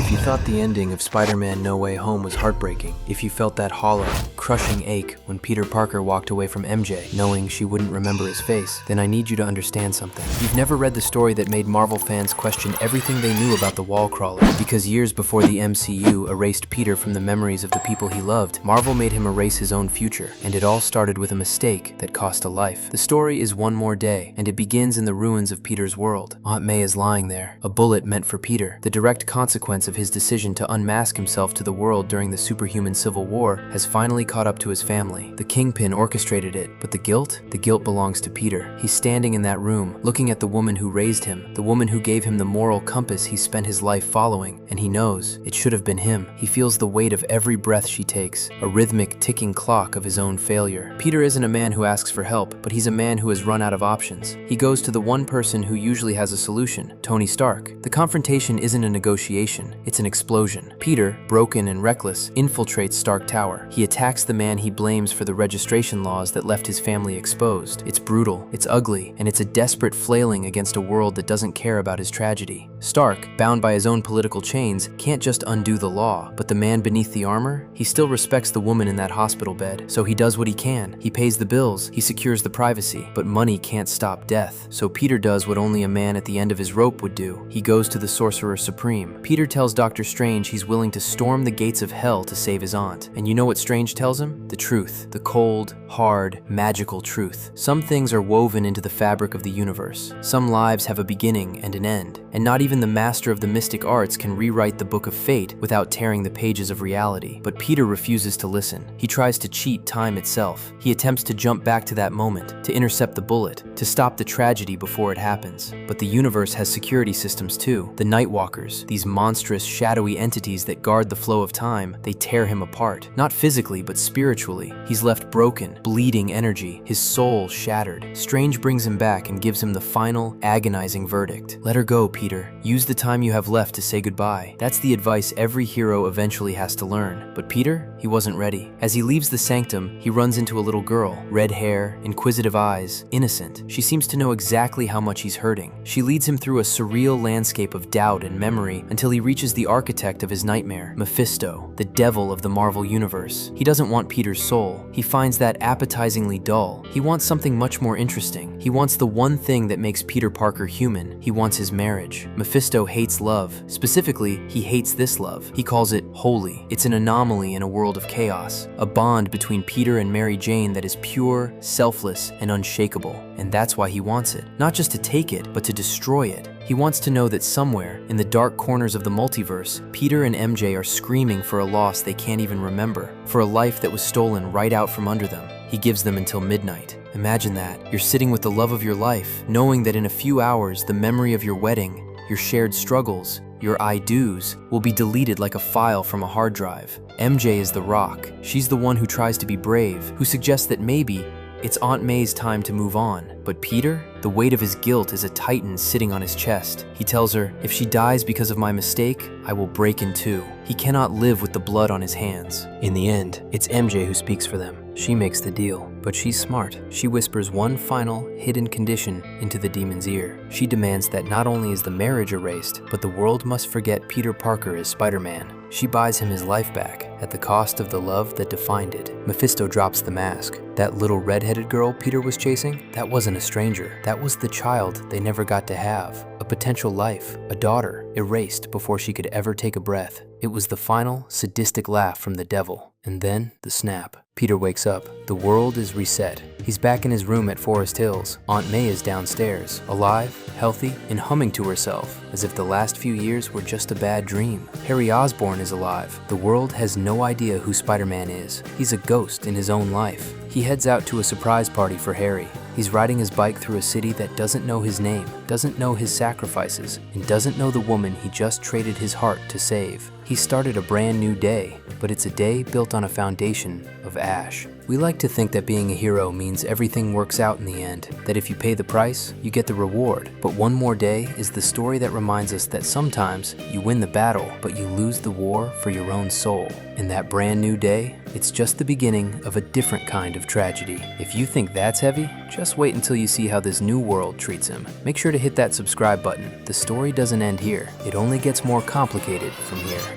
If you thought the ending of Spider-Man No Way Home was heartbreaking, if you felt that hollow, crushing ache when Peter Parker walked away from MJ, knowing she wouldn't remember his face, then I need you to understand something. You've never read the story that made Marvel fans question everything they knew about the wall crawler. Because years before the MCU erased Peter from the memories of the people he loved, Marvel made him erase his own future, and it all started with a mistake that cost a life. The story is One More Day, and it begins in the ruins of Peter's world. Aunt May is lying there, a bullet meant for Peter. The direct consequence of his decision to unmask himself to the world during the superhuman Civil War has finally caught up to his family. The Kingpin orchestrated it, but the guilt? The guilt belongs to Peter. He's standing in that room, looking at the woman who raised him, the woman who gave him the moral compass he spent his life following, and he knows it should have been him. He feels the weight of every breath she takes, a rhythmic ticking clock of his own failure. Peter isn't a man who asks for help, but he's a man who has run out of options. He goes to the one person who usually has a solution, Tony Stark. The confrontation isn't a negotiation, it's an explosion. Peter, broken and reckless, infiltrates Stark Tower. He attacks the man he blames for the registration laws that left his family exposed. It's brutal, it's ugly, and it's a desperate flailing against a world that doesn't care about his tragedy. Stark, bound by his own political chains, can't just undo the law, but the man beneath the armor? He still respects the woman in that hospital bed, so he does what he can. He pays the bills, he secures the privacy, but money can't stop death. So Peter does what only a man at the end of his rope would do. He goes to the Sorcerer Supreme. Peter tells Dr. Strange he's willing to storm the gates of hell to save his aunt. And you know what Strange tells him? The truth. The cold, hard, magical truth. Some things are woven into the fabric of the universe. Some lives have a beginning and an end. And not even the master of the mystic arts can rewrite the book of fate without tearing the pages of reality. But Peter refuses to listen. He tries to cheat time itself. He attempts to jump back to that moment, to intercept the bullet, to stop the tragedy before it happens. But the universe has security systems too. The Nightwalkers, these monstrous, shadowy entities that guard the flow of time, they tear him apart. Not physically, but spiritually. He's left broken, bleeding energy, his soul shattered. Strange brings him back and gives him the final, agonizing verdict. Let her go, Peter. Use the time you have left to say goodbye. That's the advice every hero eventually has to learn. But Peter, he wasn't ready. As he leaves the sanctum, he runs into a little girl. Red hair, inquisitive eyes, innocent. She seems to know exactly how much he's hurting. She leads him through a surreal landscape of doubt and memory until he reaches the architect of his nightmare, Mephisto, the devil of the Marvel Universe. He doesn't want Peter's soul. He finds that appetizingly dull. He wants something much more interesting. He wants the one thing that makes Peter Parker human. He wants his marriage. Mephisto hates love. Specifically, he hates this love. He calls it holy. It's an anomaly in a world of chaos, a bond between Peter and Mary Jane that is pure, selfless, and unshakable. And that's why he wants it. Not just to take it, but to destroy it. He wants to know that somewhere, in the dark corners of the multiverse, Peter and MJ are screaming for a loss they can't even remember, for a life that was stolen right out from under them. He gives them until midnight. Imagine that. You're sitting with the love of your life, knowing that in a few hours, the memory of your wedding, your shared struggles, your I do's will be deleted like a file from a hard drive. MJ is the rock. She's the one who tries to be brave, who suggests that maybe it's Aunt May's time to move on. But Peter? The weight of his guilt is a titan sitting on his chest. He tells her, if she dies because of my mistake, I will break in two. He cannot live with the blood on his hands. In the end, it's MJ who speaks for them. She makes the deal, but she's smart. She whispers one final, hidden condition into the demon's ear. She demands that not only is the marriage erased, but the world must forget Peter Parker is Spider-Man. She buys him his life back, at the cost of the love that defined it. Mephisto drops the mask. That little red-headed girl Peter was chasing, that wasn't a stranger. That was the child they never got to have. A potential life, a daughter, erased before she could ever take a breath. It was the final, sadistic laugh from the devil. And then, the snap. Peter wakes up. The world is reset. He's back in his room at Forest Hills. Aunt May is downstairs, alive, healthy, and humming to herself, as if the last few years were just a bad dream. Harry Osborn is alive. The world has no idea who Spider-Man is. He's a ghost in his own life. He heads out to a surprise party for Harry. He's riding his bike through a city that doesn't know his name, doesn't know his sacrifices, and doesn't know the woman he just traded his heart to save. He started a brand new day, but it's a day built on a foundation of ash. We like to think that being a hero means everything works out in the end, that if you pay the price, you get the reward. But One More Day is the story that reminds us that sometimes you win the battle, but you lose the war for your own soul. And that brand new day, it's just the beginning of a different kind of tragedy. If you think that's heavy, just wait until you see how this new world treats him. Make sure to hit that subscribe button. The story doesn't end here. It only gets more complicated from here.